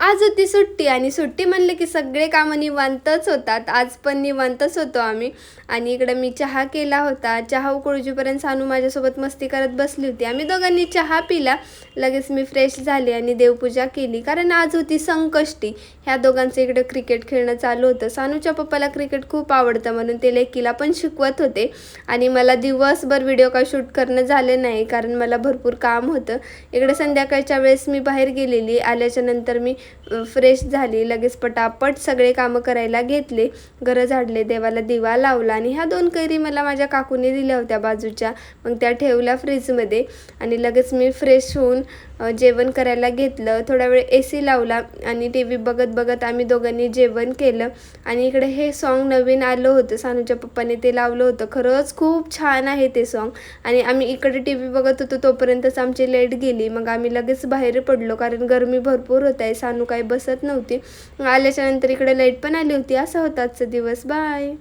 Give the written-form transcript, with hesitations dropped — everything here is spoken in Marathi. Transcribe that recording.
आज होती सुट्टी आणि सुट्टी म्हणलं की सगळे कामं निवांतच होतात. आज पण निवांतच होतो आम्ही आणि इकडं मी चहा केला होता. चहा उकळूजीपर्यंत सानू माझ्यासोबत मस्ती करत बसली होती. आम्ही दोघांनी चहा पिला. लगेच मी फ्रेश झाले आणि देवपूजा केली. कारण आज होती संकष्टी. ह्या दोघांचं इकडं क्रिकेट खेळणं चालू होतं. सानूच्या पप्पाला क्रिकेट खूप आवडतं म्हणून ते लेकीला पण शिकवत होते आणि मला दिवसभर व्हिडिओ काय शूट करणं झालं नाही कारण मला भरपूर काम होतं. इकडे संध्याकाळच्या वेळेस मी बाहेर गेलेली. आल्याच्या नंतर मी फ्रेश झाली. लगेच पटापट सगळे कामं करायला घेतले. घरं झाडले, देवाला दिवा लावला आणि ह्या 2 कैरी मला माझ्या काकूने दिल्या होत्या बाजूच्या. मग त्या ठेवल्या फ्रीजमध्ये आणि लगेच मी फ्रेश होऊन जेवण करायला घेतलं. थोडा वेळ AC लावला आणि TV बघत बघत आम्ही दोघांनी जेवण केलं. आणि इकडे हे सॉन्ग नवीन आलं होतं, सानूच्या पप्पाने ते लावलं होतं. खरंच खूप छान आहे ते सॉन्ग. आणि आम्ही इकडे TV बघत होतो तोपर्यंतच आमची लाईट गेली. मग आम्ही लगेच बाहेर पडलो कारण गरमी भरपूर होत आहे. सानू काही बसत नव्हती. आल्याच्यानंतर इकडे लाईट पण आली होती. असा होता आजचा दिवस. बाय.